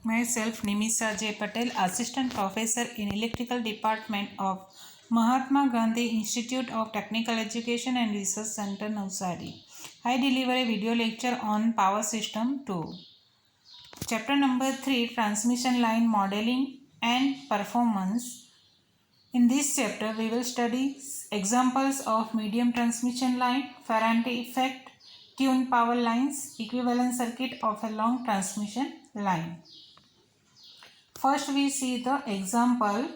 Myself, Nimisa J. Patel, Assistant Professor in Electrical Department of Mahatma Gandhi Institute of Technical Education and Research Center, Navsari. I deliver a video lecture on Power System 2. Chapter number 3, Transmission Line Modeling and Performance. In this chapter, we will study examples of medium transmission line, Faraday effect, tuned power lines, equivalent circuit of a long transmission line. First, we see the example.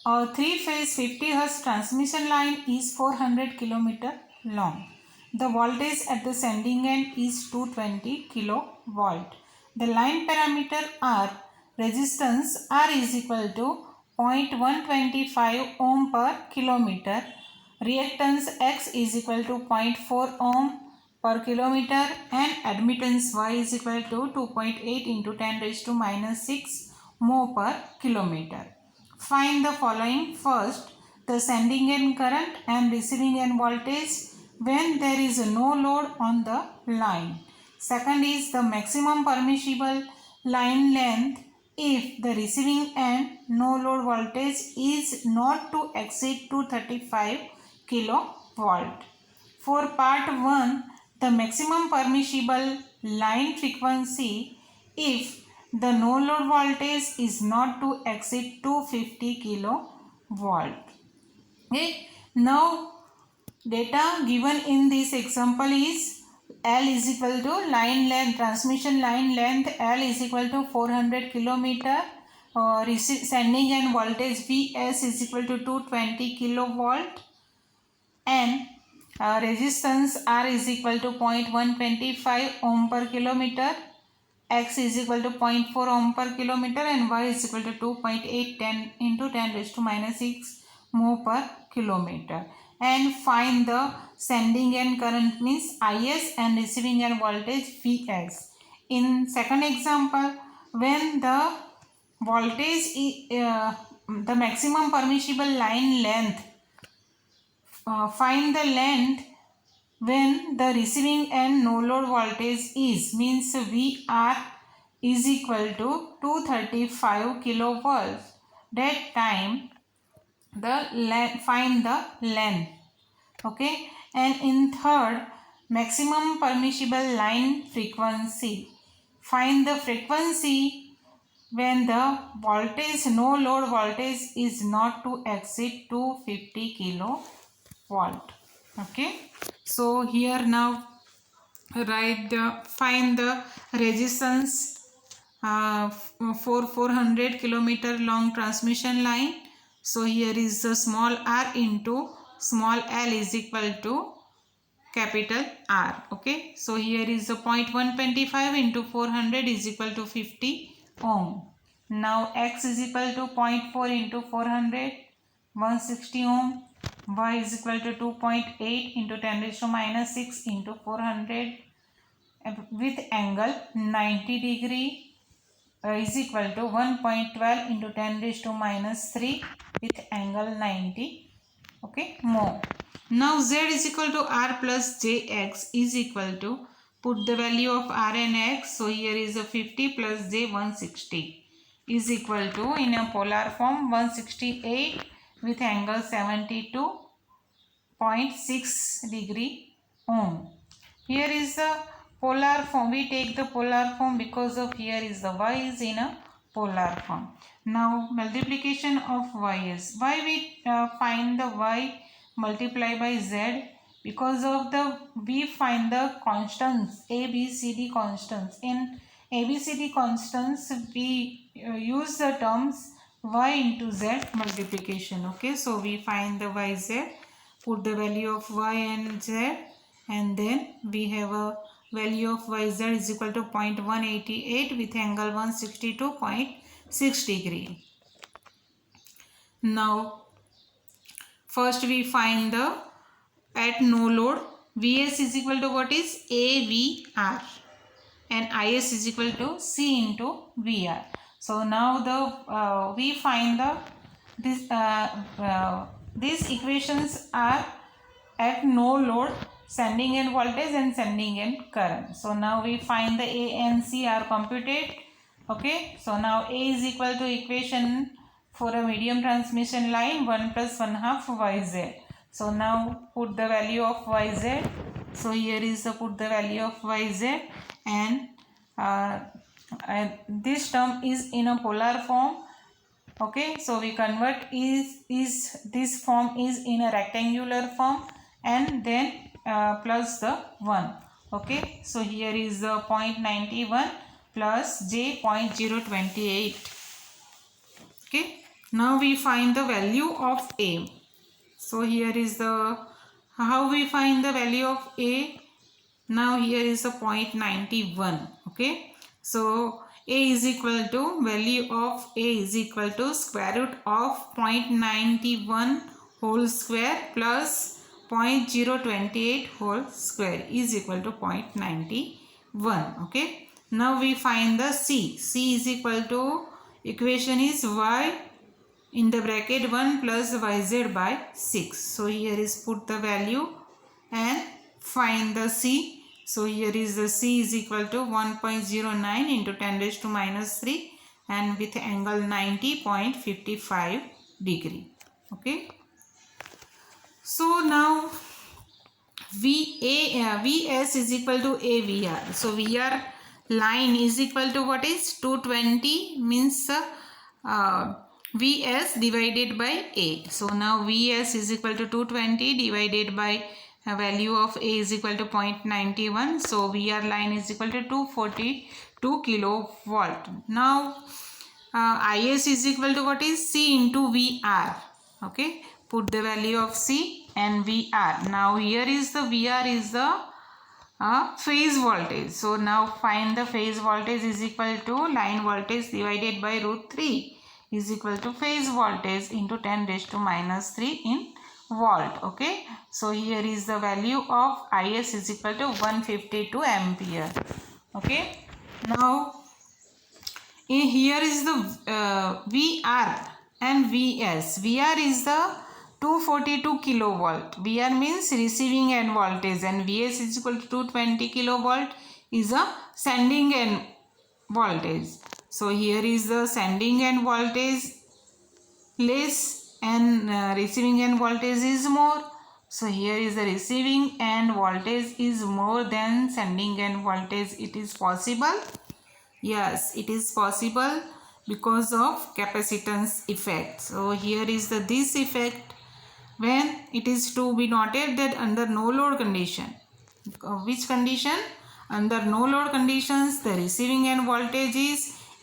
A three-phase 50 Hz transmission line is 400 km long. The voltage at the sending end is 220 kV. The line parameter are resistance R is equal to 0.125 ohm per kilometer, reactance X is equal to 0.4 ohm per kilometer, and admittance Y is equal to 2.8 into 10 raised to minus 6 mho per kilometer. Find the following. First, the sending end current and receiving end voltage when there is no load on the line. Second is the maximum permissible line length if the receiving end no load voltage is not to exceed 235 kV. For part 1, the maximum permissible line frequency if the no load voltage is not to exceed 250 kV. Okay. Now, data given in this example is L is equal to line length, transmission line length L is equal to 400 km. Sending end voltage Vs is equal to 220 kV, and resistance R is equal to 0.125 ohm per kilometer, X is equal to 0.4 ohm per kilometer, and Y is equal to 2.810 into 10 raised to minus 6 mho per kilometer. And find the sending end current means Is and receiving end voltage Vx. In second example, when the voltage the maximum permissible line length, find the length when the receiving end no load voltage is, means Vr is equal to 235 kV. That time find the length. Okay. And in third, maximum permissible line frequency, find the frequency when the voltage no load voltage is not to exceed 250 kV. Okay. So here now find the resistance for 400 km long transmission line. So here is the small r into small l is equal to capital R. Okay. So here is the 0.125 into 400 is equal to 50 ohm. Now X is equal to 0.4 into 400, 160 ohm. Y is equal to 2.8 into 10 raised to minus 6 into 400 with angle 90 degree is equal to 1.12 into 10 raised to minus 3 with angle 90. Okay, more. Now Z is equal to R plus Jx is equal to, put the value of R and X. So here is a 50 plus J 160 is equal to, in a polar form, 168 with angle 72.6 degree ohm. Here is the polar form. We take the polar form because of here is the Y is in a polar form. Now multiplication of Y is, why we find the Y multiply by Z? Because of the, we find the constants, A, B, C, D constants. In A, B, C, D constants, we use the terms Y into Z multiplication. Okay, so we find the YZ, put the value of Y and Z, and then we have a value of YZ is equal to 0.188 with angle 162.6 degree. Now first we find the at no load Vs is equal to what is AVR, and Is is equal to C into VR. So now the we find the these equations are at no load sending end voltage and sending end current. So now we find the A and C are computed. Okay, so now A is equal to equation for a medium transmission line 1 plus 1 half yz. So now put the value of yz. So here is the put the value of yz, and this term is in a polar form. Okay, so we convert is this form is in a rectangular form, and then plus the 1. Okay, so here is the 0.91 plus j 0.028. Okay, now we find the value of A. So here is the how we find the value of A. Now here is the 0.91. Okay, so A is equal to value of A is equal to square root of 0.91 whole square plus 0.028 whole square is equal to 0.91. Okay, now we find the C. C is equal to equation is y in the bracket 1 plus yz by 6. So here is put the value and find the C. So here is the C is equal to 1.09 into 10 raised to minus 3 and with angle 90.55 degree. Okay. So now Vs is equal to AVR. So VR line is equal to what is 220 means Vs divided by A. So now Vs is equal to 220 divided by a value of A is equal to 0.91. So VR line is equal to 242 kilovolt. Now Is is equal to what is C into VR. Okay, put the value of C and VR. Now here is the VR is the phase voltage. So now find the phase voltage is equal to line voltage divided by root 3 is equal to phase voltage into 10 raised to minus 3 in volt. Okay, so here is the value of Is is equal to 152 ampere. Okay, now here is the VR and Vs. VR is the 242 kilovolt. VR means receiving end voltage, and Vs is equal to 220 kilovolt is a sending end voltage. So here is the sending end voltage less and receiving end voltage is more. So here is the receiving end voltage is more than sending end voltage. It is possible. Yes, it is possible because of capacitance effect. So here is the this effect when it is to be noted that under no load condition. Which condition? Under no load conditions, the receiving end voltage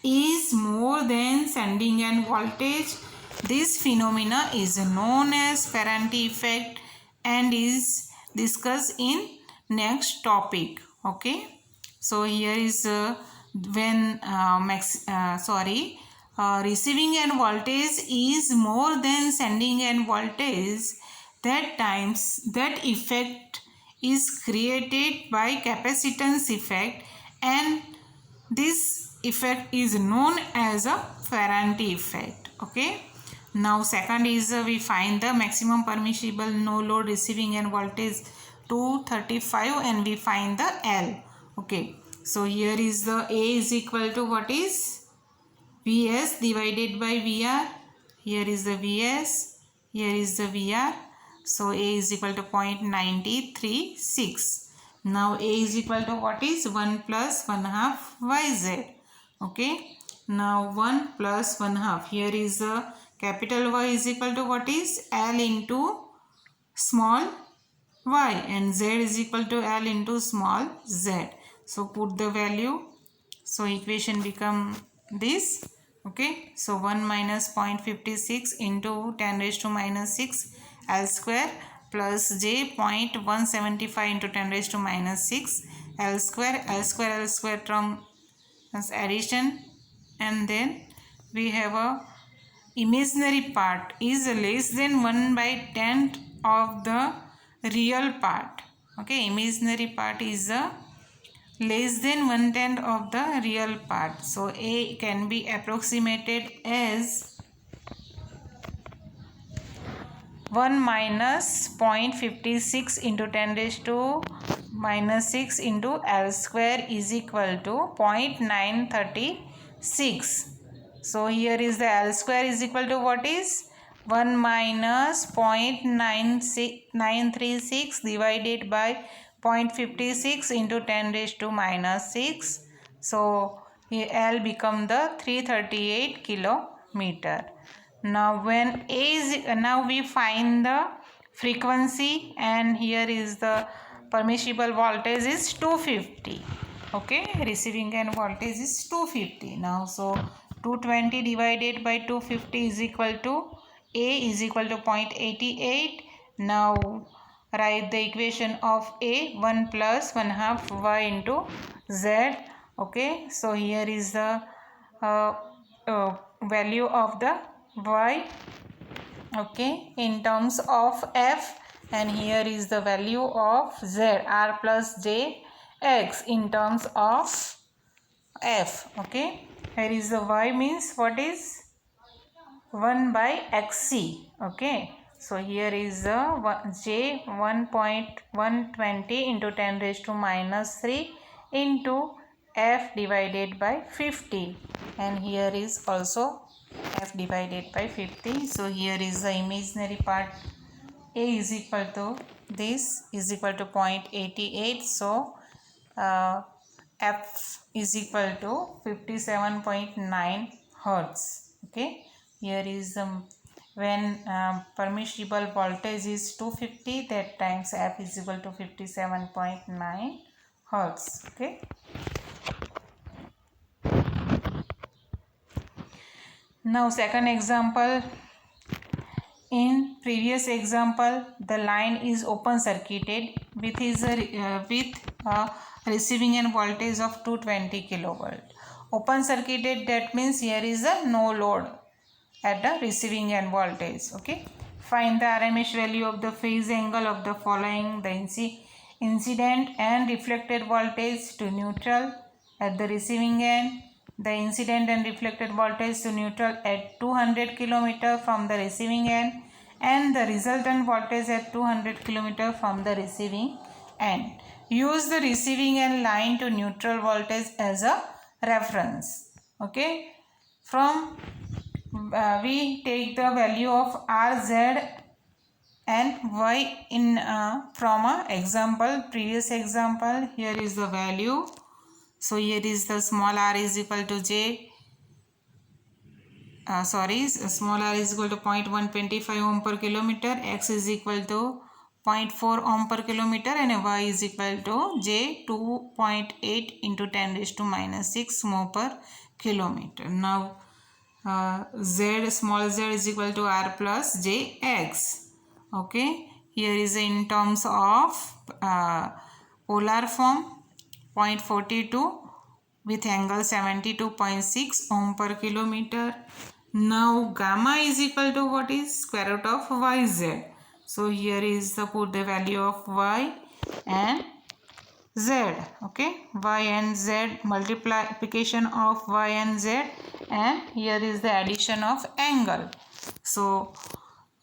is more than sending end voltage. This phenomena is known as Ferranti effect and is discussed in next topic. Okay, so here is when receiving end voltage is more than sending end voltage, that times that effect is created by capacitance effect, and this effect is known as a Ferranti effect. Okay, now second is we find the maximum permissible no load receiving end voltage 235 and we find the L. Okay, so here is the A is equal to what is Vs divided by VR. Here is the Vs, here is the VR. So A is equal to 0.936. Now A is equal to what is 1 plus 1 half Yz. Okay, now 1 plus 1 half. Here is the capital Y is equal to what is L into small y, and Z is equal to L into small z. So put the value. So equation become this. Okay, so 1 minus 0.56 into 10 raised to minus 6 L square plus j 0.175 into 10 raised to minus 6 L square term as addition, and then we have a imaginary part is less than 1 by 10th of the real part. Okay, imaginary part is a less than 1/10 of the real part. So A can be approximated as 1 minus 0.56 into 10 raised to minus 6 into L square is equal to 0.933 6. So here is the L square is equal to what is 1 minus 0.936 divided by 0.56 into 10 raised to minus 6. So here L become the 338 kilometer. Now when A is, now we find the frequency, and here is the permissible voltage is 250. Okay, receiving end voltage is 250. Now so 220 divided by 250 is equal to A is equal to 0.88. Now write the equation of A, 1 plus 1 half y into z. Okay, so here is the value of the y, okay, in terms of f, and here is the value of z, r plus j x in terms of f. Okay, here is the y means what is 1 by xc. Okay, so here is the j 1.120 into 10 raised to minus 3 into f divided by 50, and here is also f divided by 50. So here is the imaginary part. A is equal to this is equal to 0.88. So f is equal to 57.9 hertz. Okay, here is when permissible voltage is 250, that times f is equal to 57.9 hertz. Okay, now second example. In previous example, the line is open circuited with a receiving end voltage of 220 kilovolt. Open circuited, that means here is a no load at the receiving end voltage. Okay, find the RMS value of the phase angle of the following: the incident and reflected voltage to neutral at the receiving end, the incident and reflected voltage to neutral at 200 km from the receiving end, and the resultant voltage at 200 km from the receiving end. Use the receiving end line to neutral voltage as a reference. Okay, from we take the value of R, Z and Y in from a example, previous example. Here is the value. So here is the small r is equal to small r is equal to 0.125 ohm per kilometer, x is equal to 0.4 ohm per kilometer, and y is equal to j 2.8 into 10 raised to minus 6 mho per kilometer. Now z, small z is equal to r plus jx. Okay, here is in terms of polar form, 0.42 with angle 72.6 ohm per kilometer. Now gamma is equal to what is square root of yz. So here is the put the value of y and z. Okay, y and z, multiplication of y and z, and here is the addition of angle. So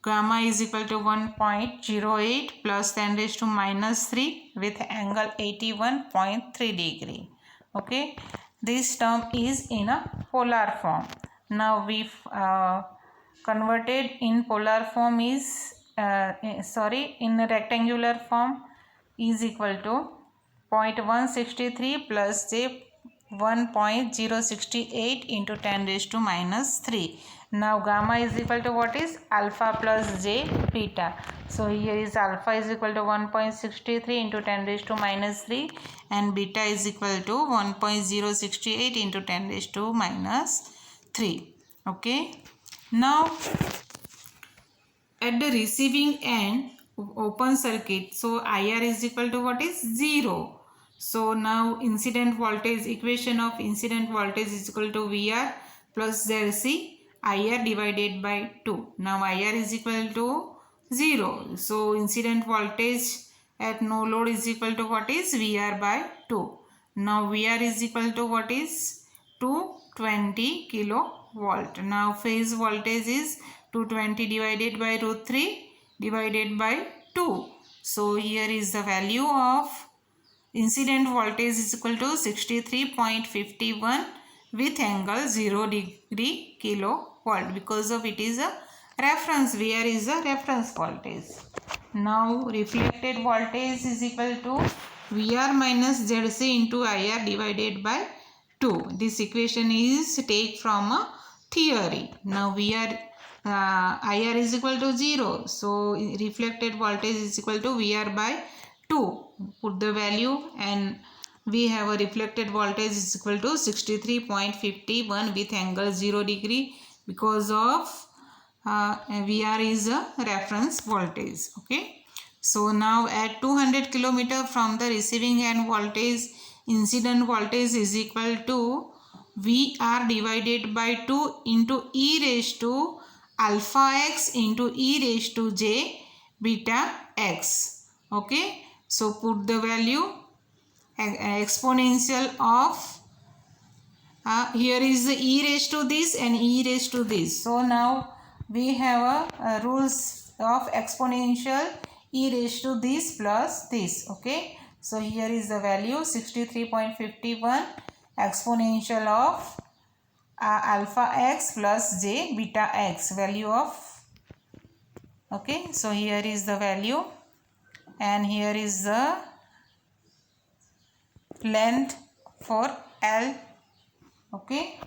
gamma is equal to 1.08 plus 10 raised to minus 3 with angle 81.3 degree. Okay, this term is in a polar form. Now we converted in polar form is in a rectangular form is equal to 0.163 plus j 1.068 into 10 raised to minus 3. Now gamma is equal to what is alpha plus j beta. So here is alpha is equal to 1.63 into 10 raised to minus 3, and beta is equal to 1.068 into 10 raised to minus 3. Okay, now at the receiving end open circuit, so IR is equal to what is 0. So now incident voltage, equation of incident voltage is equal to VR plus ZC IR divided by 2. Now IR is equal to 0. So incident voltage at no load is equal to what is VR by 2. Now VR is equal to what is 220 kilovolt. Now phase voltage is 220 divided by root 3 divided by 2. So here is the value of incident voltage is equal to 63.51 with angle 0 degree kilovolt, because of it is a reference. VR is a reference voltage. Now reflected voltage is equal to VR minus ZC into IR divided by 2. This equation is take from a theory. Now IR is equal to 0. So reflected voltage is equal to VR by 2. Put the value and we have a reflected voltage is equal to 63.51 with angle 0 degree, because of VR is a reference voltage. Okay. So now at 200 km from the receiving end voltage, incident voltage is equal to VR divided by 2 into e raised to alpha x into e raised to j beta x. Okay. So put the value exponential of here is the e raised to this and e raised to this. So now we have a rules of exponential e raised to this plus this. Okay. So here is the value 63.51 exponential of alpha x plus j beta x, value of. Okay. So here is the value and here is the length for L. Okay,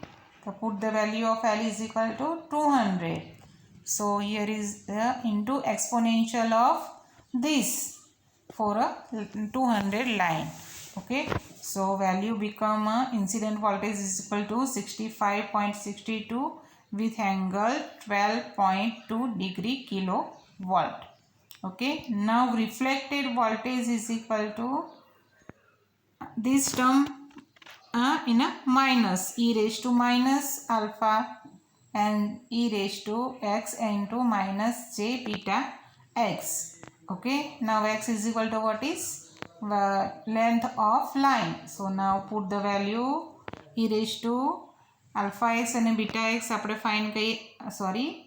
so put the value of L is equal to 200. So here is the into exponential of this for a 200 line. Okay, so value become incident voltage is equal to 65.62 with angle 12.2 degree kilovolt. Okay, now reflected voltage is equal to this term in a minus e raised to minus alpha and e raised to x into minus j beta x. Okay, now x is equal to what is length of line. So now put the value e raised to alpha x and beta x આપણે find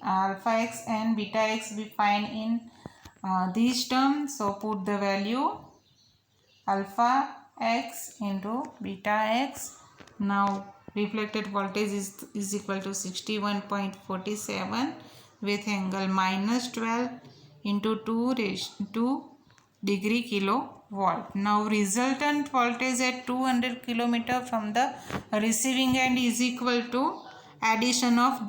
alpha x and beta x we find in these terms. So put the value alpha x into beta x. Now reflected voltage is equal to 61.47 with angle minus 12 into 2 raised to degree kilovolt. Now resultant voltage at 200 km from the receiving end is equal to addition of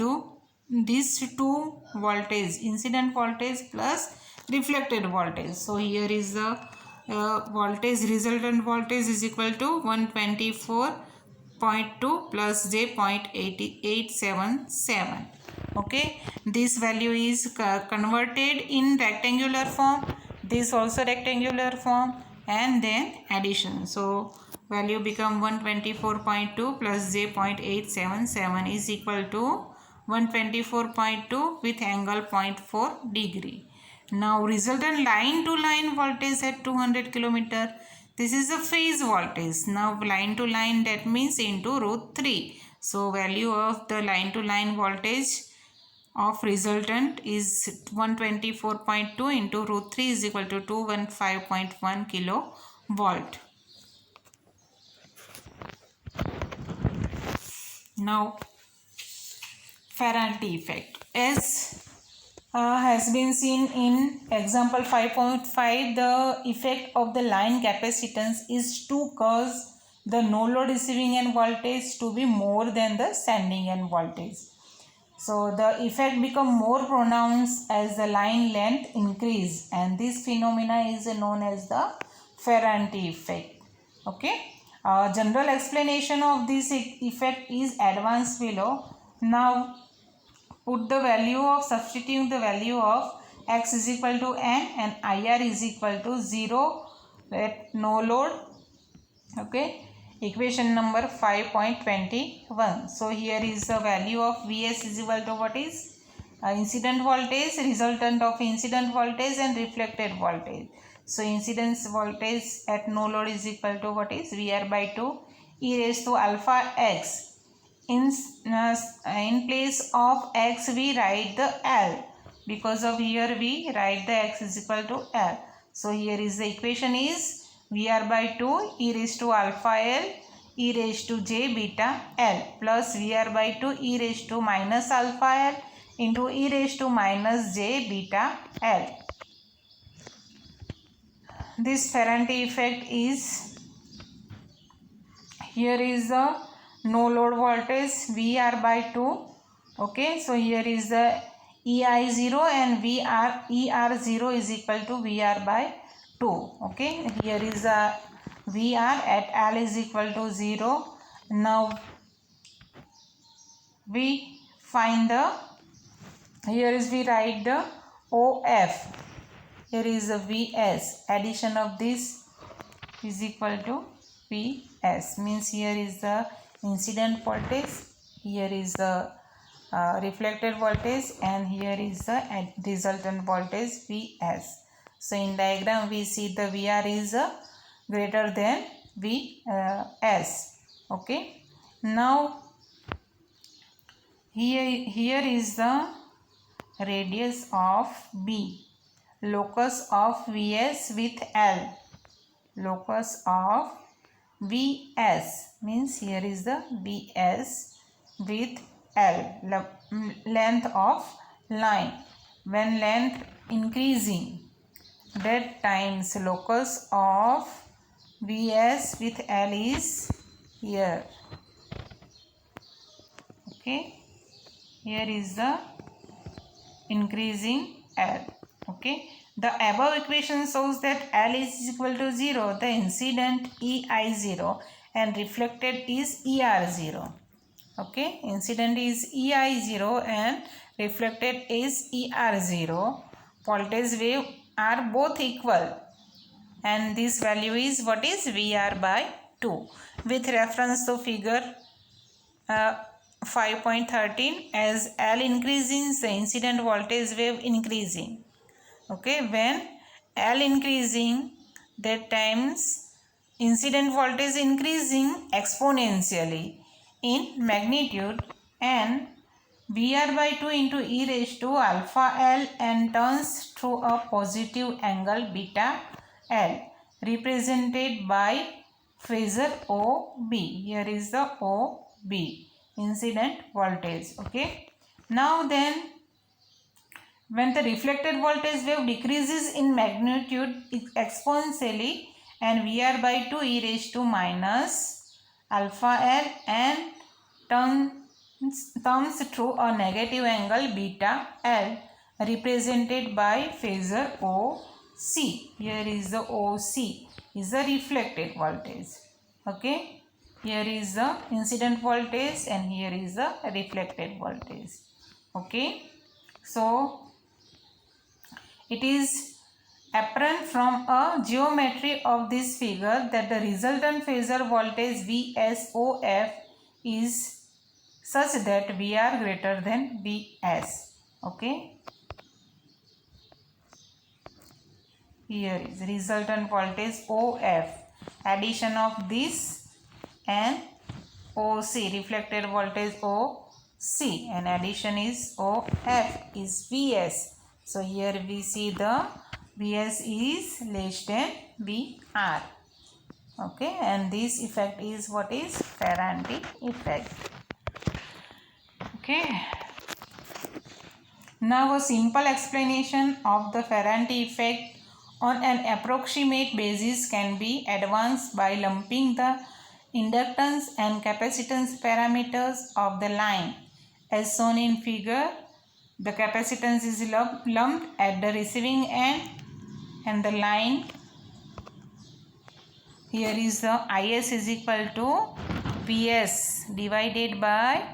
these two voltage, incident voltage plus reflected voltage. So here is the voltage, resultant voltage is equal to 124.2 plus j 0.8877. Okay, this value is converted in rectangular form, this also rectangular form, and then addition. So value become 124.2 plus j 0.877 is equal to 124.2 with angle 0.4 degree. Now resultant line to line voltage at 200 km. This is a phase voltage. Now line to line, that means into root 3. So value of the line to line voltage of resultant is 124.2 into root 3 is equal to 215.1 kilovolt. Now Faraday effect. As has been seen in example 5.5, the effect of the line capacitance is to cause the no load receiving end voltage to be more than the sending end voltage. So the effect become more pronounced as the line length increase, and this phenomena is known as the Faraday effect. Okay. General explanation of this effect is advanced below. Now put the value of, substituting the value of x is equal to n and IR is equal to 0 at no load. Okay, equation number 5.21. So here is the value of Vs is equal to what is incident voltage, resultant of incident voltage and reflected voltage. So incidence voltage at no load is equal to what is VR by 2 e raised to alpha x. In place of x we write the L, because of here we write the x is equal to L. So here is the equation is VR by 2 e raised to alpha L e raised to j beta L plus Vr by 2 e raised to minus alpha L into e raised to minus j beta L. This Ferranti effect is, here is the no load voltage Vr by 2. Okay, so here is the EI0 and ER0 is equal to Vr by 2. Okay, here is the Vr at L is equal to 0. Now we find the, here is we write the OF, here is the Vs, addition of this is equal to Vs, means here is the incident voltage, here is the reflected voltage, and here is the resultant voltage Vs. So in diagram we see the Vr is greater than Vs. Okay, now here is the radius of B, locus of Vs with L, locus of Vs means here is the Vs with L, length of line. When length increasing, that times locus of Vs with L is here. Okay, here is the increasing L. Okay, the above equation shows that L is equal to 0, the incident EI0 and reflected is ER0. Okay, incident is EI0 and reflected is ER0. Voltage wave are both equal and this value is what is Vr by 2. With reference to figure 5.13, as L increasing, the incident voltage wave increasing. Okay, when L increasing, that times incident voltage increasing exponentially in magnitude, and Vr by 2 into e raised to alpha L and turns through a positive angle beta L, represented by phasor OB. Here is the OB, incident voltage. Okay, now then, when the reflected voltage wave decreases in magnitude exponentially and Vr by 2 e raised to minus alpha L and turns through a negative angle beta L, represented by phasor OC. Here is the OC, is the reflected voltage. Okay, here is the incident voltage and here is the reflected voltage. Okay, so it is apparent from a geometry of this figure that the resultant phasor voltage VSOF is such that Vr greater than Vs. Okay, here is resultant voltage OF, addition of this and OC, reflected voltage OC, and addition is OF is Vs. So here we see the Vs is less than Vr. Okay, and this effect is what is Ferranti effect. Okay, now a simple explanation of the Ferranti effect on an approximate basis can be advanced by lumping the inductance and capacitance parameters of the line. As shown in figure, the capacitance is lumped at the receiving end and the line, here is the Is is equal to Vs divided by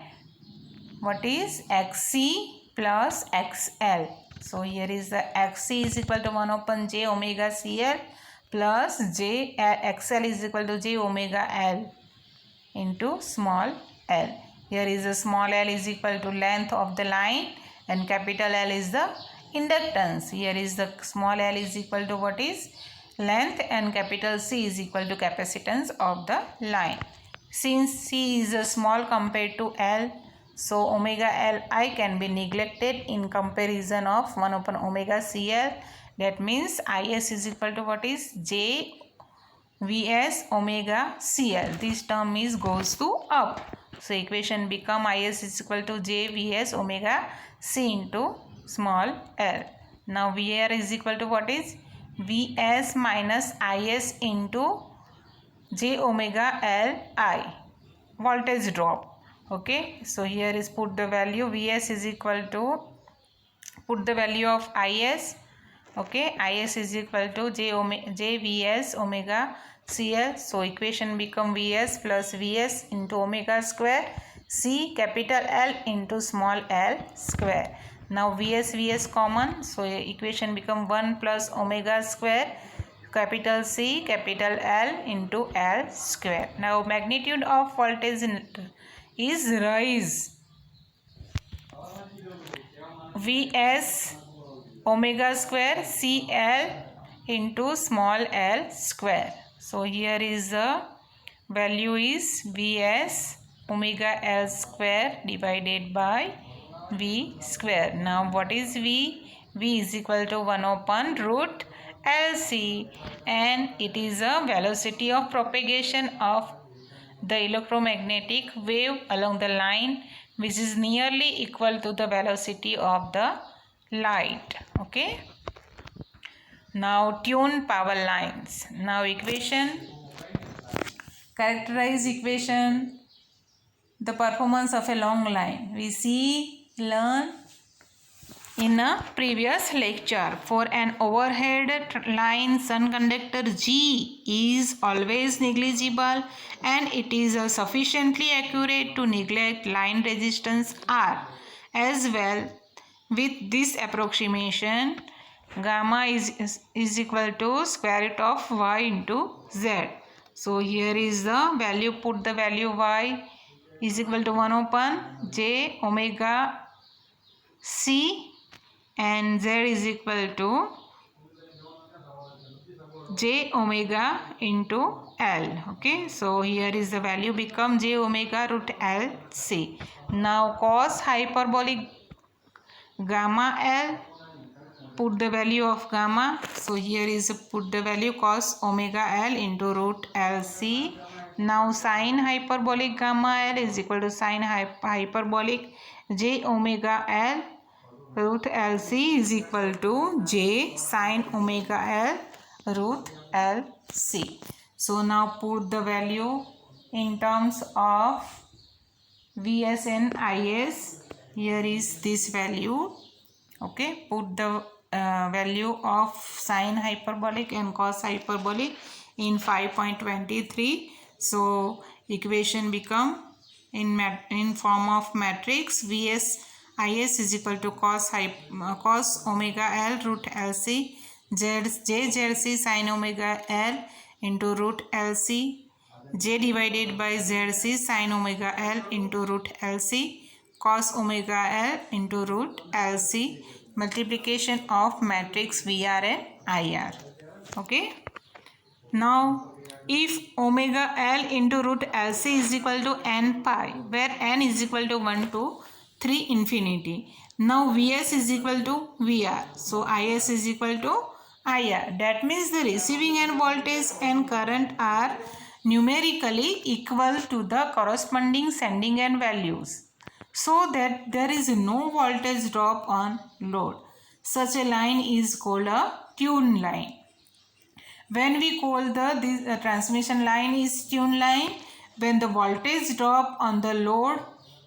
what is Xc plus XL. So here is the Xc is equal to 1 upon j omega Cl plus XL is equal to j omega L into small l. Here is the small l is equal to length of the line and capital L is the inductance. Here is the small l is equal to what is length and capital C is equal to capacitance of the line. Since C is small compared to L, so omega Li can be neglected in comparison of 1 upon omega Cl. That means Is is equal to what is j Vs omega Cl. This term is goes to up. So equation become Is is equal to J Vs omega C into small l. Now Vr is equal to what is? Vs minus Is into J omega L I. Voltage drop. Okay. So here is put the value. Vs is equal to, put the value of Is. Okay, Is is equal to J Vs omega Cl. So equation become Vs plus Vs into omega square C capital L into small l square. Now Vs common, so equation become 1 plus omega square capital C capital L into L square. Now magnitude of voltage is rise. Vs omega square Cl into small l square. So here is the value is Vs omega L square divided by V square. Now what is V? V is equal to 1 upon root Lc, and it is a velocity of propagation of the electromagnetic wave along the line, which is nearly equal to the velocity of the light. Okay. Now tune power lines. Now equation, characterize equation, the performance of a long line. We learn in a previous lecture. For an overhead line, sun conductor G is always negligible and it is sufficiently accurate to neglect line resistance R. As well, with this approximation, gamma is equal to square root of y into z. So here is the value, put the value y is equal to 1 upon j omega c and z is equal to j omega into L. Okay, so here is the value become j omega root L c. Now cos hyperbolic gamma L, put the value of gamma. So here is put the value cos omega L into root Lc. Now sin hyperbolic gamma L is equal to sin hyperbolic j omega L root Lc is equal to j sin omega L root Lc. So now put the value in terms of Vs and Is. Here is this value. Okay, put the value of sin hyperbolic and cos hyperbolic in 5.23. So equation become in form of matrix Vs Is is equal to cos omega L root Lc, Zc sin omega L into root Lc, j divided by Zc sin omega L into root Lc, cos omega L into root Lc, multiplication of matrix Vr and Ir. Okay. Now if omega L into root Lc is equal to n pi, where n is equal to 1 to 3 infinity. Now Vs is equal to Vr. So Is is equal to Ir. That means the receiving end voltage and current are numerically equal to the corresponding sending end values, so that there is no voltage drop on load. Such a line is called a tune line. When we call this transmission line is tune line, when the voltage drop on the load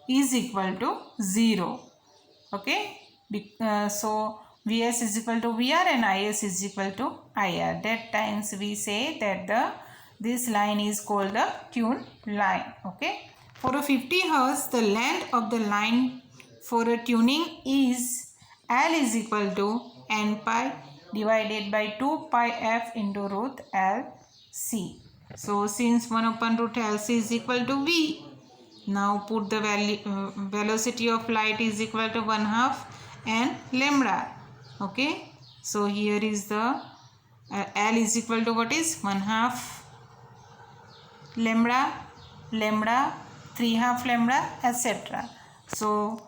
is equal to 0. Okay. So Vs is equal to Vr and Is is equal to Ir. That times we say that this line is called the tune line. Okay. For a 50 Hz, the length of the line for a tuning is L is equal to n pi divided by 2 pi f into root Lc. So since 1 upon root Lc is equal to V, now put the value velocity of light is equal to 1/2 and lambda. Okay. So here is the L is equal to what is 1/2 lambda, 3/2 lambda, etc. So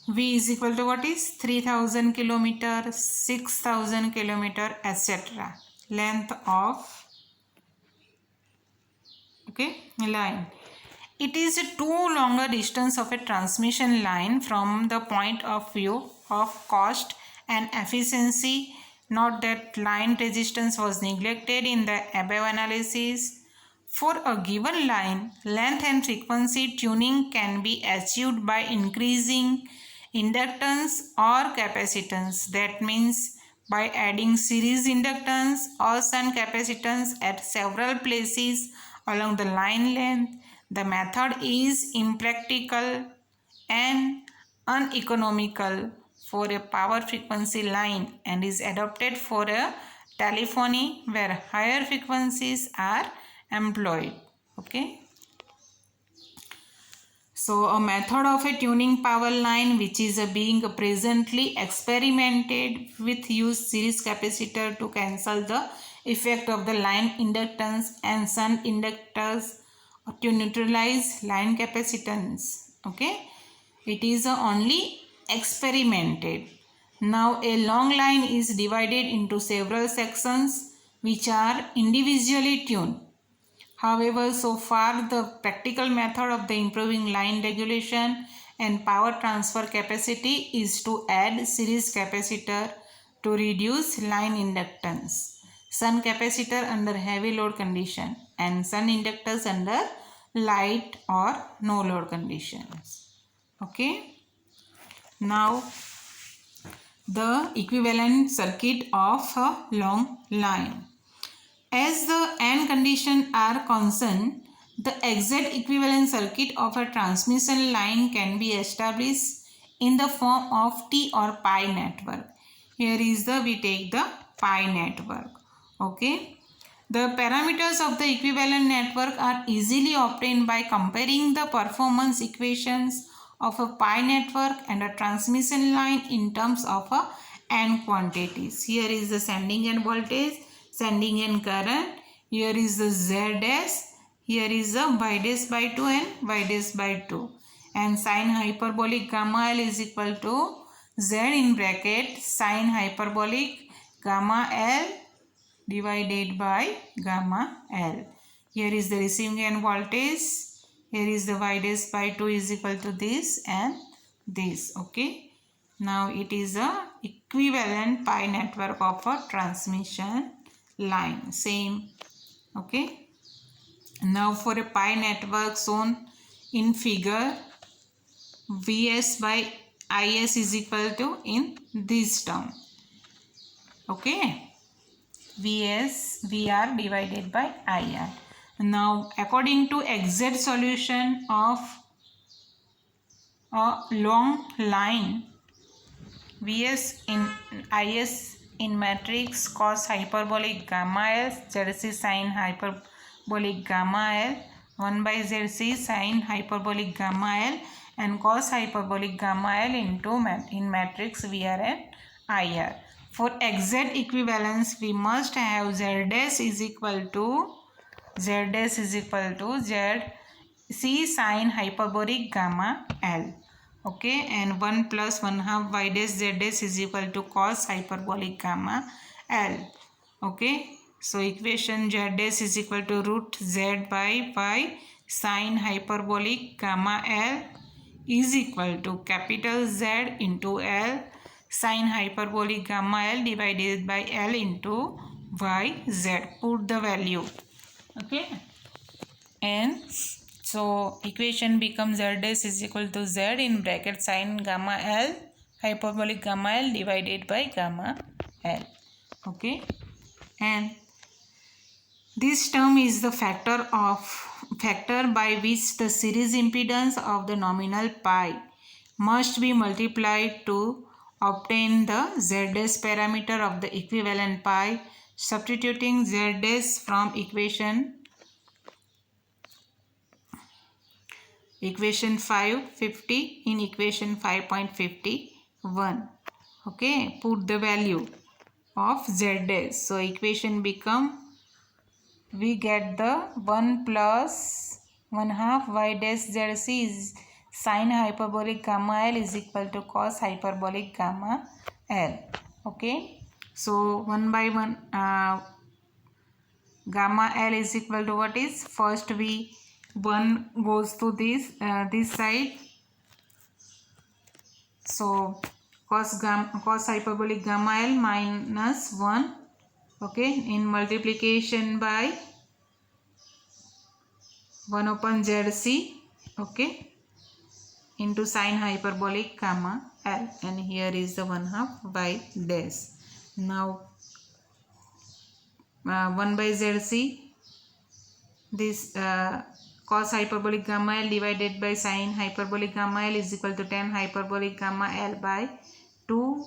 V is equal to what is 3000 kilometer, 6000 kilometer, etc. Length of Okay, line. It is a too longer distance of a transmission line from the point of view of cost and efficiency. Not that line resistance was neglected in the above analysis. For a given line, length and frequency tuning can be achieved by increasing inductance or capacitance. That means by adding series inductance or shunt capacitance at several places along the line length. The method is impractical and uneconomical for a power frequency line and is adopted for a telephony where higher frequencies are employed. Okay. So a method of a tuning power line which is being presently experimented with use series capacitor to cancel the effect of the line inductance and shunt inductors to neutralize line capacitance. Okay. It is only experimented. Now a long line is divided into several sections which are individually tuned. However, so far the practical method of the improving line regulation and power transfer capacity is to add series capacitor to reduce line inductance, shunt capacitor under heavy load condition and shunt inductors under light or no load conditions. Okay. Now the equivalent circuit of a long line. As the n conditions are constant, the exact equivalent circuit of a transmission line can be established in the form of T or pi network. Here is we take the pi network. Okay. The parameters of the equivalent network are easily obtained by comparing the performance equations of a pi network and a transmission line in terms of n quantities. Here is the sending end voltage, sending end current. Here is the Z dash. Here is the Y dash by 2 and Y dash by 2. And sine hyperbolic gamma L is equal to Z in bracket sine hyperbolic gamma L divided by gamma L. Here is the receiving end voltage. Here is the Y dash by 2 is equal to this and this. Okay. Now it is a equivalent pi network of a transmission line. Same. Okay. Now for a pi network shown in figure, Vs by Is is equal to in this term. Okay. VR divided by IR. Now according to exact solution of a long line, Vs in Is in matrix cos hyperbolic gamma L, Zc sin hyperbolic gamma L, 1 by Zc sin hyperbolic gamma L and cos hyperbolic gamma L into in matrix Vr and IR. For exact equivalence, we must have Z dash is equal to Zc sin hyperbolic gamma L. Okay, and 1 plus 1 half Y dash Z dash is equal to cos hyperbolic gamma L. Okay, so equation Z dash is equal to root Z by Y sin hyperbolic gamma L is equal to capital Z into L sin hyperbolic gamma L divided by L into YZ. Put the value. Okay. And so equation becomes Z dash is equal to Z in bracket sin gamma L hyperbolic gamma L divided by gamma L. Okay. And this term is the factor by which the series impedance of the nominal pi must be multiplied to obtain the Z dash parameter of the equivalent pi. Substituting Z dash from equation 550 in equation 5.51. Okay, put the value of Z dash. So equation become, we get the 1 plus 1 half Y dash Zc is sin hyperbolic gamma L is equal to cos hyperbolic gamma L. Okay, so 1 by 1 gamma L is equal to what is, first we 1 goes to this side, so cos hyperbolic gamma L minus 1, okay, in multiplication by 1 upon ZC, okay, into sine hyperbolic gamma L, and here is the 1/2 by dash. Now 1 by ZC, this cos hyperbolic gamma L divided by sine hyperbolic gamma L is equal to tan hyperbolic gamma L by 2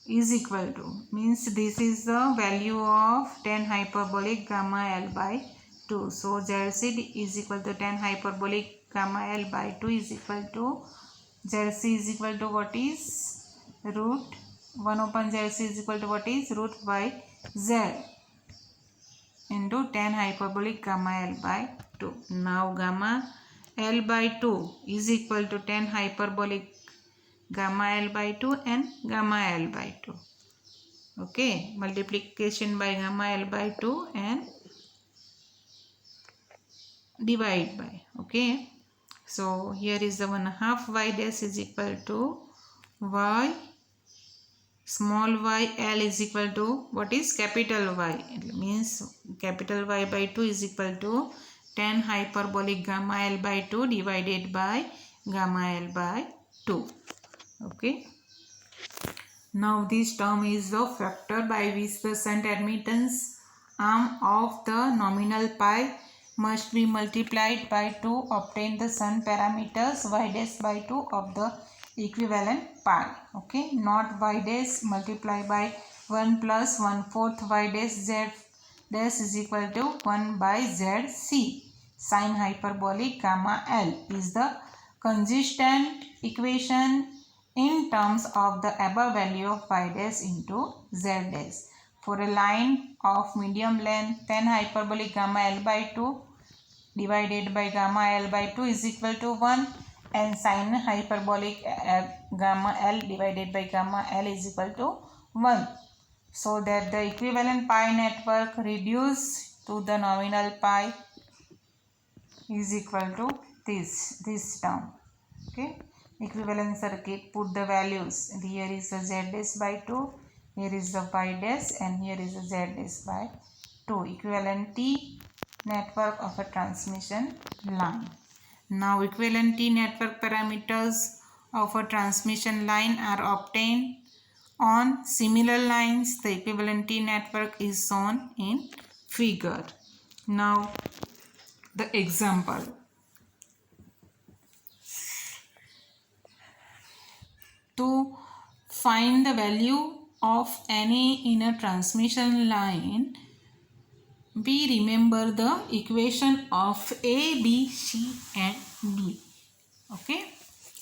is equal to, means this is the value of tan hyperbolic gamma L by 2. So ZC is equal to tan hyperbolic gamma L by 2 is equal to, ZC is equal to what is, root 1 upon ZC is equal to what is, root by Z into tan hyperbolic gamma L by 2. Now gamma L by 2 is equal to tan hyperbolic gamma L by 2 and gamma L by 2. Okay, multiplication by gamma L by 2 and divide by. Okay, so here is the 1/2 y dash is equal to y small y L is equal to what is, capital Y. It means capital Y by 2 is equal to tan hyperbolic gamma L by 2 divided by gamma L by 2. Okay. Now this term is the factor by which the shunt admittance arm of the nominal pi must be multiplied by 2 to obtain the shunt parameters y dash by 2 of the equivalent pi. Okay, not y dash multiplied by 1 plus 1/4 y dash z dash is equal to 1 by zc sine hyperbolic gamma L is the consistent equation in terms of the above value of y dash into z dash. For a line of medium length, tan hyperbolic gamma L by 2 divided by gamma L by 2 is equal to 1, and sine hyperbolic gamma L divided by gamma L is equal to 1. So that the equivalent pi network reduced to the nominal pi is equal to this term. Okay, equivalent circuit, put the values. Here is the z dash by 2, here is the y dash, and here is the z dash by 2. Equivalent T network of a transmission line. Now equivalent T network parameters of a transmission line are obtained on similar lines. The equivalent T network is shown in figure. Now the example. To find the value of any in a transmission line, we remember the equation of A, B, C and D. Okay.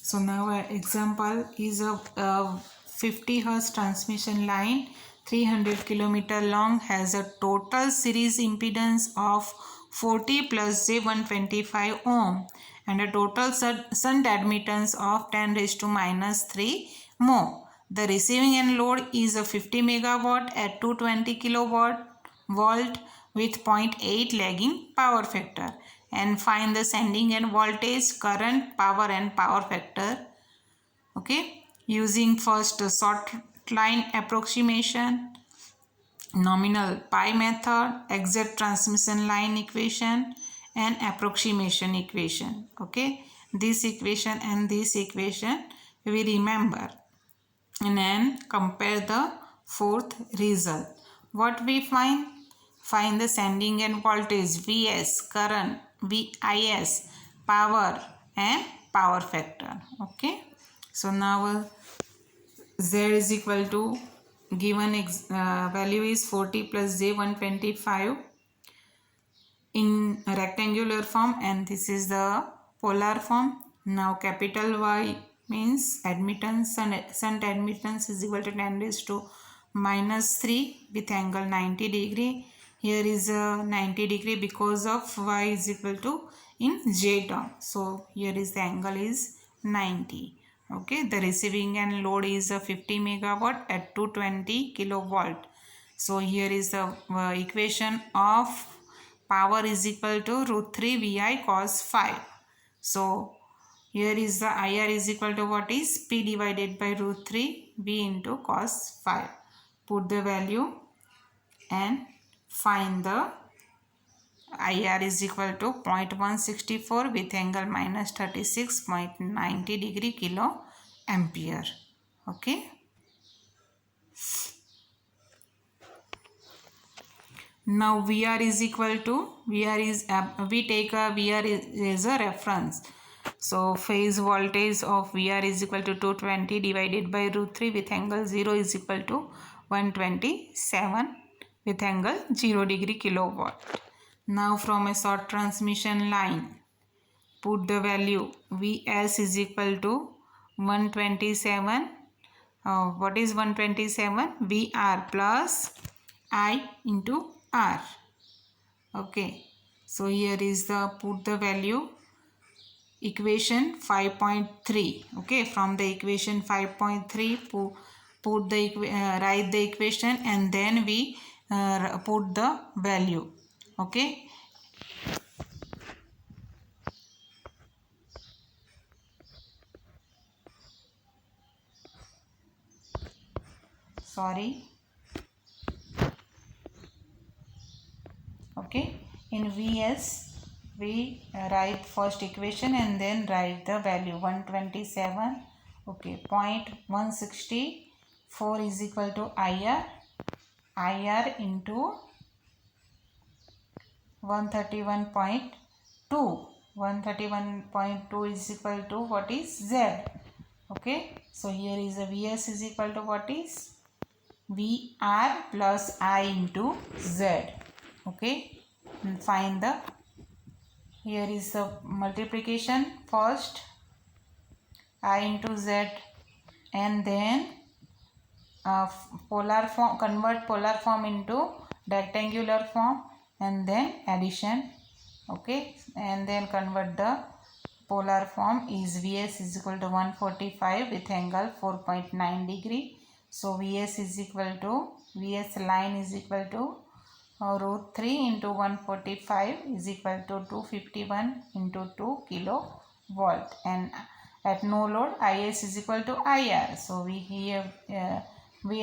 So now our example is a 50 Hz transmission line, 300 km long, has a total series impedance of 40 plus j125 ohm and a total shunt admittance of 10 raised to minus 3 mho. The receiving end load is a 50 megawatt at 220 kilowatt volt with 0.8 lagging power factor, and find the sending end voltage, current, power and power factor. Okay, using first short line approximation, nominal pi method, exact transmission line equation and approximation equation. Okay, this equation and this equation we remember, and then compare the fourth result. What we find? Find the sending end voltage, Vs, current, Vis, power and power factor. Okay, so now Z is equal to, given value is 40 plus j125 in rectangular form, and this is the polar form. Now capital Y means admittance, shunt admittance is equal to 10 raised to minus 3 with angle 90 degree. Here is a 90 degree because of Y is equal to in J term. So here is the angle is 90. Okay, the receiving end load is a 50 megawatt at 220 kilovolt. So here is the equation of power is equal to root 3 VI cos phi. So here is the IR is equal to what is P divided by root 3 V into cos phi. Put the value and find the IR is equal to 0.164 with angle minus 36.90 degree kilo ampere. Okay. Now VR is equal to we take a VR is a reference. So phase voltage of VR is equal to 220 divided by root 3 with angle 0 is equal to 127 with angle 0 degree kilowatt. Now from a short transmission line, put the value Vs is equal to 127. What is 127? VR plus I into R. Okay. So here is the put the value equation 5.3. Okay. From the equation 5.3 put the write the equation and then we put the value. Okay. Sorry. Okay, in Vs we write first equation and then write the value 127. Okay, 0.164 is equal to IR into 131.2. 131.2 is equal to what is Z. Okay, so here is a Vs is equal to what is VR plus I into Z. Okay, and find the, here is the multiplication first I into Z and then polar form, convert polar form into rectangular form and then addition. Okay, and then convert the polar form is Vs is equal to 145 with angle 4.9 degree. So Vs is equal to, Vs line is equal to root 3 into 145 is equal to 251 into 2 kilovolt, and at no load Is is equal to IR. So we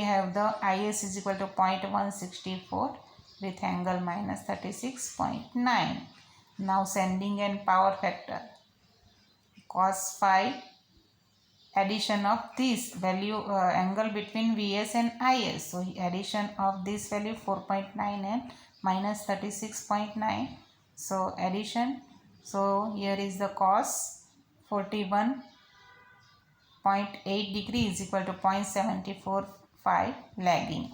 have the Is is equal to 0.164 with angle minus 36.9. Now sending end power factor cos phi, addition of this value angle between Vs and Is. So addition of this value 4.9 and minus 36.9. So addition. So here is the cos 41.8 degree is equal to 0.745 lagging.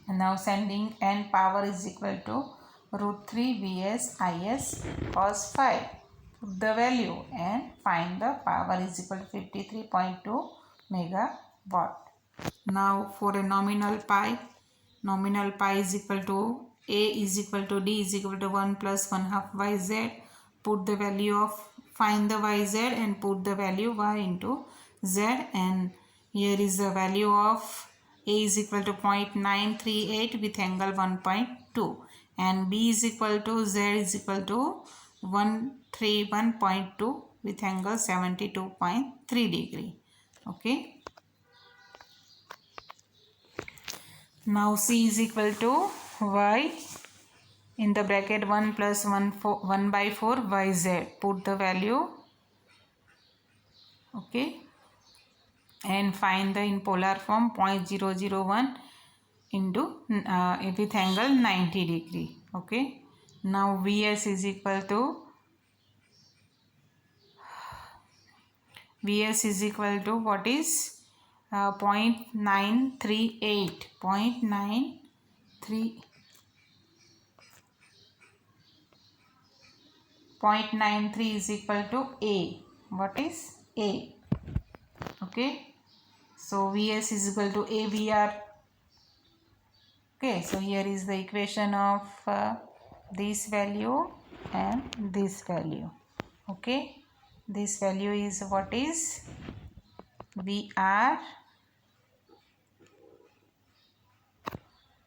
And now sending end power is equal to root 3 Vs Is cos phi. Put the value and find the power is equal to 53.2 megawatt. Now for a nominal pi is equal to A is equal to D is equal to 1 plus 1 half YZ. Put the value of, find the YZ and put the value Y into Z, and here is the value of A is equal to 0.938 with angle 1.2 and B is equal to Z is equal to 131.2 with angle 72.3 degree. Okay. Now C is equal to Y in the bracket 1 plus 1 by 4 YZ. Put the value. Okay. And find the in polar form 0.001 into with angle 90 degree. Okay. Now Vs is equal to what is 0.938. 0.93 is equal to A. What is A? Okay. So Vs is equal to AVR. Okay. So here is the equation of this value and this value. Okay. This value is what is VR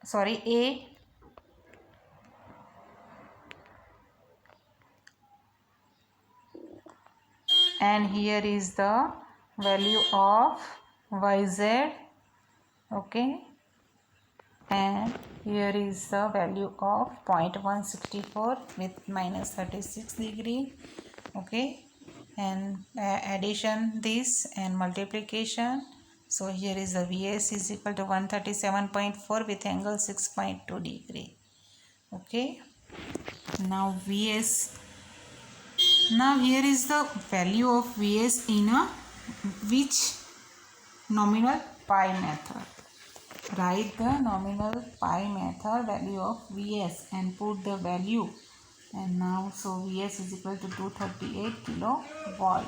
sorry, A, and here is the value of YZ, okay, and here is the value of 0.164 with minus 36 degree, okay, and addition this and multiplication. So here is the VS is equal to 137.4 with angle 6.2 degree, okay. Now VS, now here is the value of VS in a which nominal pi method. Write the nominal pi method value of Vs and put the value, and now so Vs is equal to 238 kilovolt,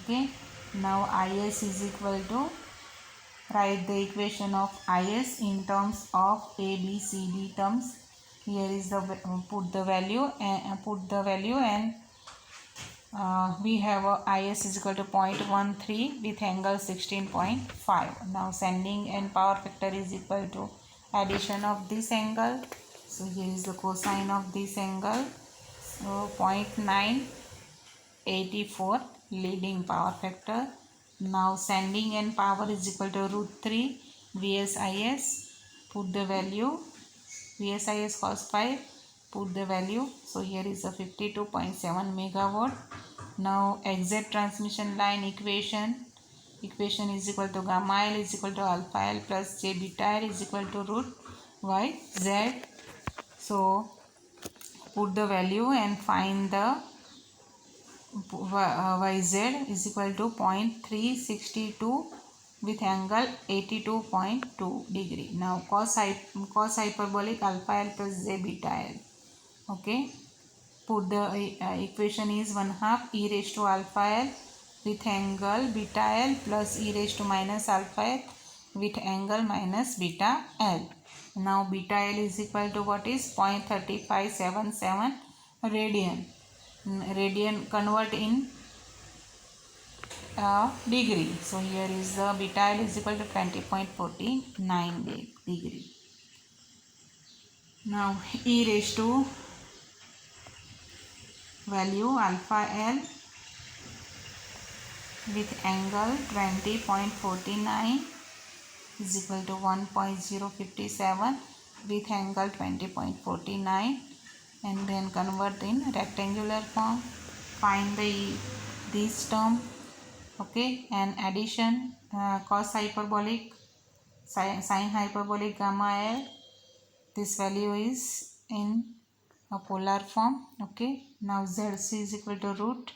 okay. Now Is is equal to, write the equation of Is in terms of A, B, C, D terms. Here is the put the value and we have a Is is equal to 0.13 with angle 16.5. Now sending end power factor is equal to addition of this angle. So here is the cosine of this angle. So 0.984 leading power factor. Now sending end power is equal to √3 VSIS. Put the value VSIS cos phi. Put the value. So here is a 52.7 megawatt. Now exact transmission line equation is equal to gamma L is equal to alpha L plus J beta L is equal to root Y Z. So put the value and find the YZ is equal to 0.362 with angle 82.2 degree. Now cos hyperbolic alpha L plus J beta L, okay. Put the equation is 1/2 e raised to alpha L with angle beta L plus e raised to minus alpha L with angle minus beta L. Now beta L is equal to what is 0.3577 radian. Radian convert in degree. So here is the beta L is equal to 20.49 degree. Now e raised to value alpha L with angle 20.49 is equal to 1.057 with angle 20.49, and then convert in rectangular form. Find this term, okay, and addition cos hyperbolic sin hyperbolic gamma L. This value is in a polar form, okay. Now ZC is equal to root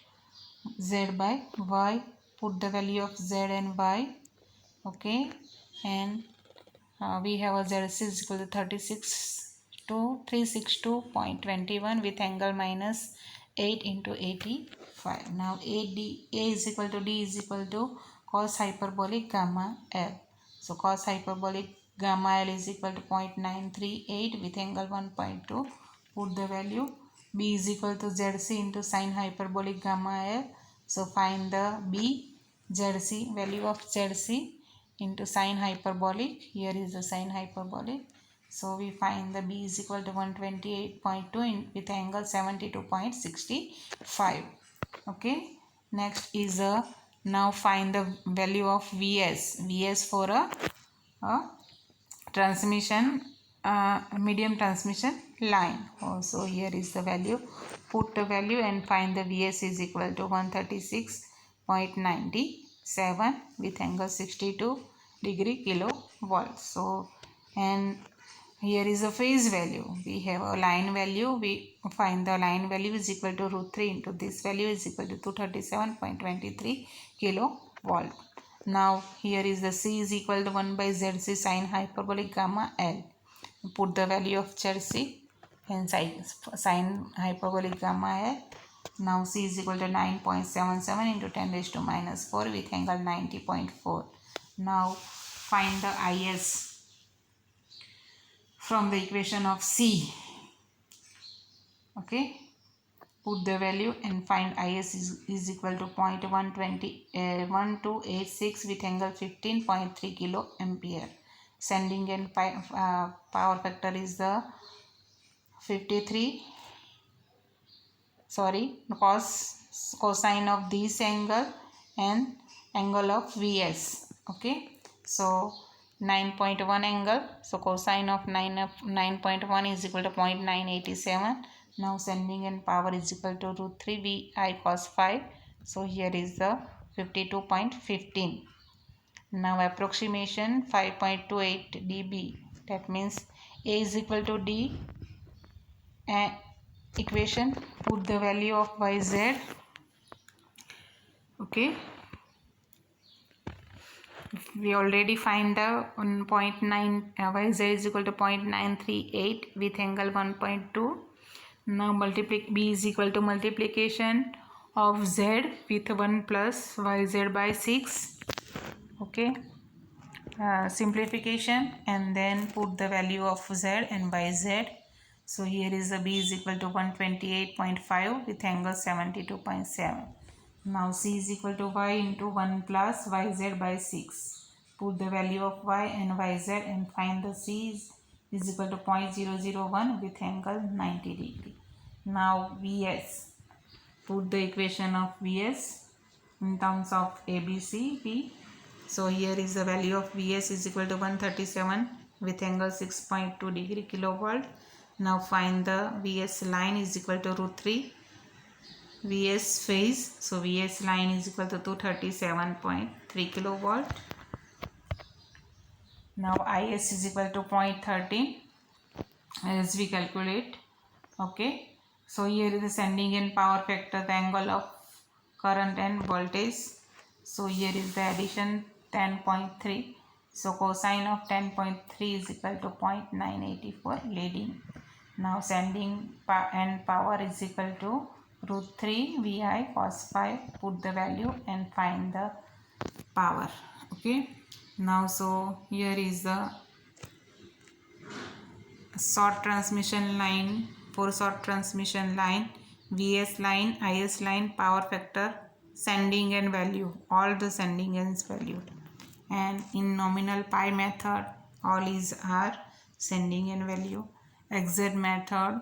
Z by Y. Put the value of Z and Y, okay, and we have a ZC is equal to 362.21 with angle minus 8 into 85. Now A is equal to D is equal to cos hyperbolic gamma L. So cos hyperbolic gamma L is equal to 0.938 with angle 1.2. Put the value. B is equal to ZC into sin hyperbolic gamma L. So find the B, ZC, value of ZC into sin hyperbolic. Here is the sin hyperbolic. So we find the B is equal to 128.2 with angle 72.65. Okay. Next is now find the value of VS. VS for a transmission medium transmission line. So here is the value. Put the value and find the VS is equal to 136.97 with angle 62 degree kilovolt. So and here is a phase value. We have a line value. We find the line value is equal to √3 into this value is equal to 237.23 kilovolt. Now here is the C is equal to 1 by ZC sin hyperbolic gamma L. Put the value of ZC and sin hyperbolic gamma L. Now C is equal to 9.77 into 10 raised to minus 4 with angle 90.4. Now find the IS from the equation of C. Okay. Put the value and find IS is equal to 0.1286 with angle 15.3 kilo ampere. sending end power factor is the 53, cosine of this angle and angle of VS. Okay, so 9.1 angle, so cosine of 9.1 is equal to 0.987. Now sending end power is equal to root 3 VI cos phi. So here is the 52.15. Now approximation 5.28 dB, that means A is equal to D, and equation put the value of YZ. Okay, we already find the 0.9 YZ is equal to 0.938 with angle 1.2. Now B is equal to multiplication of Z with 1 plus YZ by 6. Okay, simplification and then put the value of Z and YZ. So here is the B is equal to 128.5 with angle 72.7. Now C is equal to Y into 1 plus YZ by 6. Put the value of Y and YZ and find the C is equal to 0.001 with angle 90 degree. Now VS. Put the equation of VS in terms of ABCD. So here is the value of VS is equal to 137 with angle 6.2 degree kilovolt. Now find the VS line is equal to root 3 VS phase. So VS line is equal to 237.3 kilovolt. Now IS is equal to 0.13 as we calculate. Okay, so here is the sending end power factor, the angle of current and voltage. So here is the addition 10.3. So cosine of 10.3 is equal to 0.984 leading. Now sending end power is equal to root 3 VI cos phi. Put the value and find the power. Okay, now so here is the short transmission line, for short transmission line, VS line, IS line, power factor, sending end value, all the sending ends value. And in nominal pi method, all are sending end value. Exact method,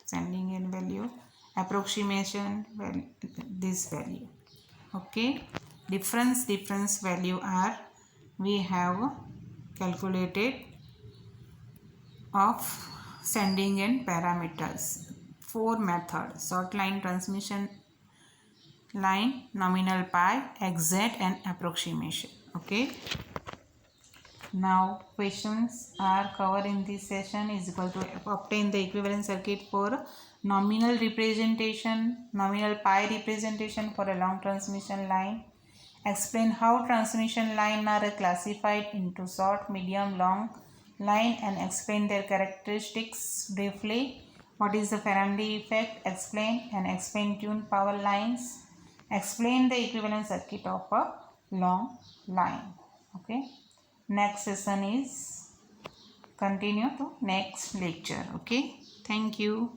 sending end value. Approximation, this value. Okay, difference value are we have calculated of sending end parameters. 4 methods: short line, transmission line, nominal pi, exact and approximation. Okay, now questions are covered in this session is equal to obtain the equivalent circuit for nominal representation, nominal pi representation for a long transmission line. Explain how transmission line are classified into short, medium, long line and explain their characteristics briefly. What is the Faraday effect? Explain and explain tuned power lines. Explain the equivalent circuit of a long line. Okay, next session is continue to next lecture. Okay, thank you.